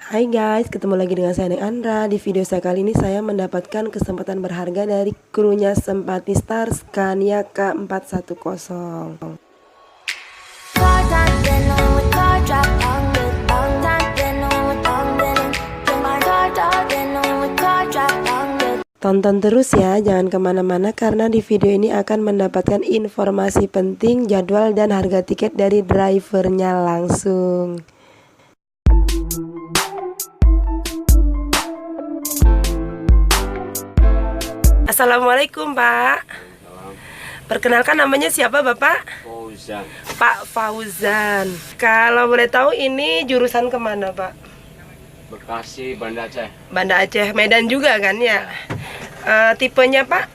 Hai guys, ketemu lagi dengan saya Neng Andra. Di video saya kali ini saya mendapatkan kesempatan berharga dari krunya Sempati Star Scania K410. Tonton terus ya, jangan kemana-mana karena di video ini akan mendapatkan informasi penting, jadwal dan harga tiket dari drivernya langsung. Assalamualaikum Pak. Perkenalkan namanya siapa Bapak? Fauzan. Pak Fauzan. Kalau boleh tahu ini jurusan kemana Pak? Bekasi, Banda Aceh. Banda Aceh, Medan juga kan ya? Tipenya Pak?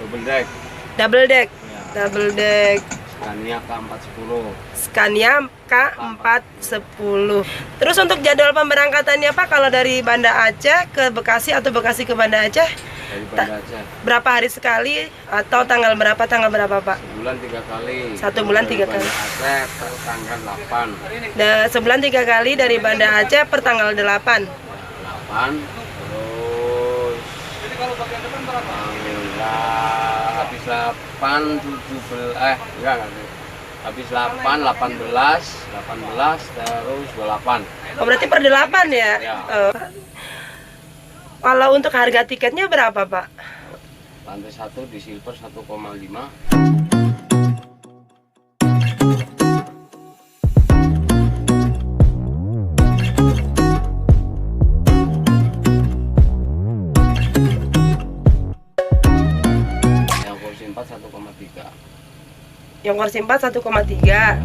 Double deck. Double deck. Ya. Double deck. Scania K410. Scania K410. Terus untuk jadwal pemberangkatannya Pak, kalau dari Banda Aceh ke Bekasi atau Bekasi ke Banda Aceh? Dari Banda Aceh. Berapa hari sekali atau tanggal berapa Pak? Sebulan 3 kali. 1 bulan 3 kali. Banda Aceh per tanggal 8. Sebulan 3 kali dari Banda Aceh per tanggal 8. 8. Terus tanggal habis 8 17 enggak. Habis 8 18 terus 28. Oh, berarti per 8 ya? Ya. Kalau untuk harga tiketnya berapa Pak? Lantai 1 di silver 1,5. Yang kursi 4 1,3. Yang kursi 4 1,3.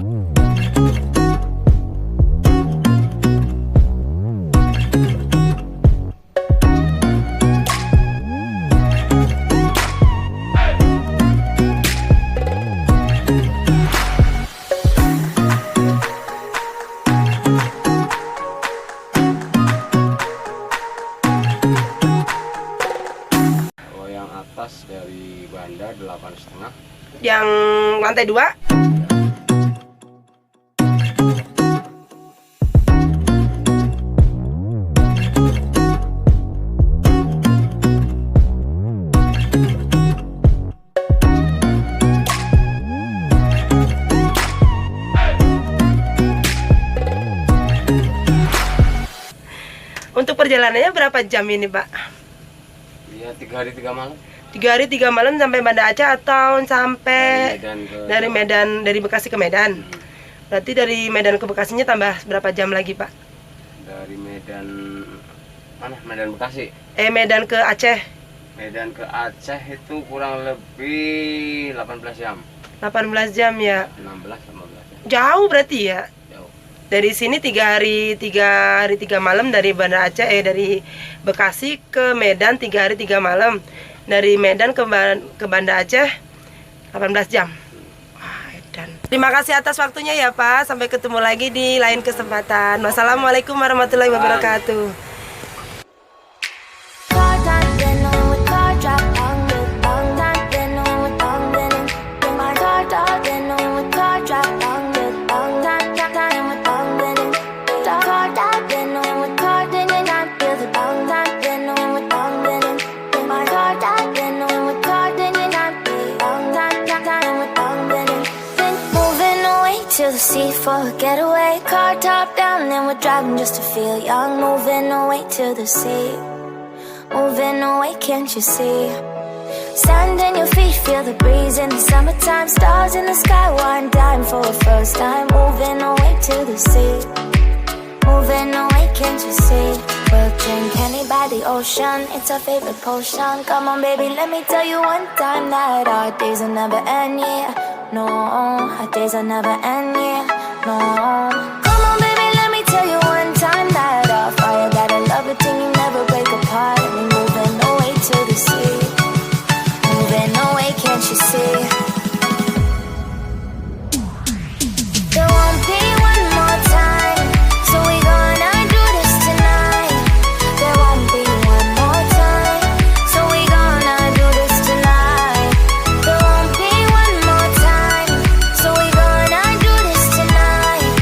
Yang atas dari Banda 8,5. Yang lantai 2? Untuk perjalanannya berapa jam ini Pak? Ya 3 hari 3 malam. 3 hari 3 malam sampai Banda Aceh atau sampai dari Medan, dari Bekasi ke Medan? Berarti dari Medan ke Bekasinya tambah berapa jam lagi Pak? Dari Medan mana? Medan Bekasi. Medan ke Aceh. Medan ke Aceh itu kurang lebih 18 jam. 18 jam ya. 16 15 jam. Jauh berarti ya. Jauh. Dari sini 3 hari 3 malam dari Banda Aceh, dari Bekasi ke Medan 3 hari 3 malam. Dari Medan ke Banda Aceh 18 jam. Wah, edan. Terima kasih atas waktunya ya Pak. Sampai ketemu lagi di lain kesempatan. Wassalamualaikum warahmatullahi wabarakatuh. To the sea for a getaway, car top down and we're driving just to feel young. Moving away to the sea, moving away, can't you see? Sand in your feet, feel the breeze in the summertime. Stars in the sky, one dime for a first time. Moving away to the sea, moving away, can't you see? We'll drink honey by the ocean, it's our favorite potion. Come on baby, let me tell you one time that our days will never end, yeah. No, our days will never end, yeah. No. Come on baby, let me tell you one time that our fire got a love it till you never break apart. And we're moving away to the sea, moving away, can't you see? There won't be one more time, so we gonna do this tonight. There won't be one more time, so we gonna do this tonight. There won't be one more time, so we gonna do this tonight.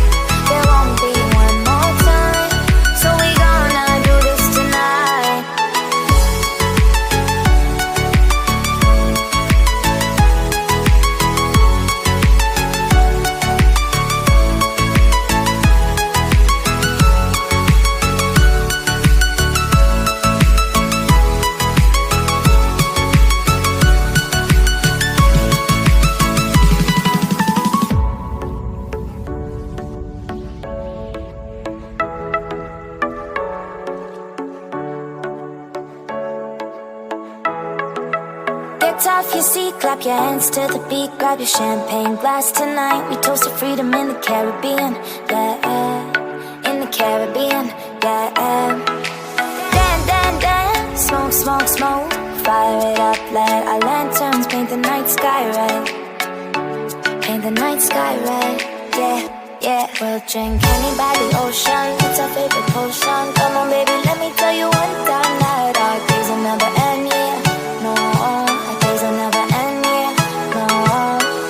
lights off your seat, clap your hands to the beat, grab your champagne glass tonight. We toast to freedom in the Caribbean, yeah, in the Caribbean, yeah. Dance, dance, dance, smoke, smoke, smoke, fire it up, let our lanterns paint the night sky red, paint the night sky red, yeah, yeah. We'll drink honey by the ocean, it's our favorite potion. Come on baby, let me tell you one time that our days will never end, yeah. No, our days will never end, yeah. No.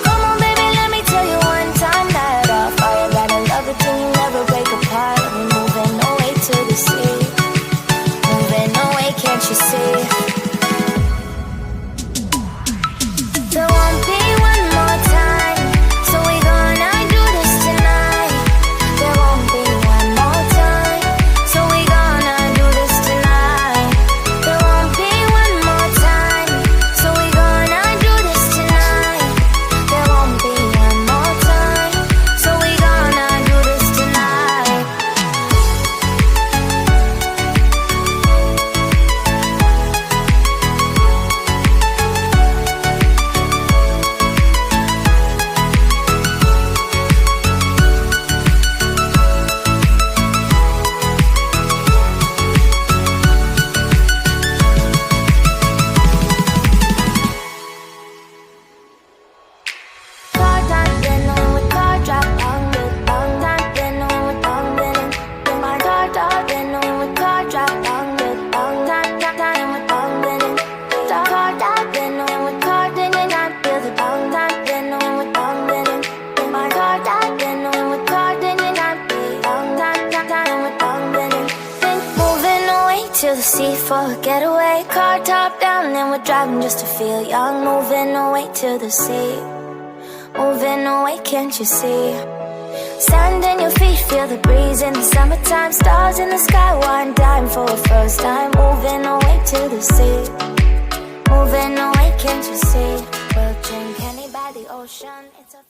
Come on baby, let me tell you one time that our fire gotta love it till you never break apart. We're moving away to the sea, moving away, can't you see? There won't be one more time, so we gonna do this tonight. There won't be one more time, so we gonna do this tonight. There won't be one more time, so we gonna do this tonight. There won't be one more time, so we gonna do this tonight. Car time, then with car drop, with time, then with then. Then my car top, then with car drop, with time, with then. Car top, then with car, then I feel the time, then with then. Then my car top, then with car, then I feel time, with then. Then moving away to the sea for a getaway. Car top down, then we're driving just to feel young. Moving away to the sea. Moving away, can't you see? Sand in your feet, feel the breeze in the summertime. Stars in the sky, one dime for a first time. Moving away to the sea. Moving away, can't you see? We'll drink honey by the ocean. It's a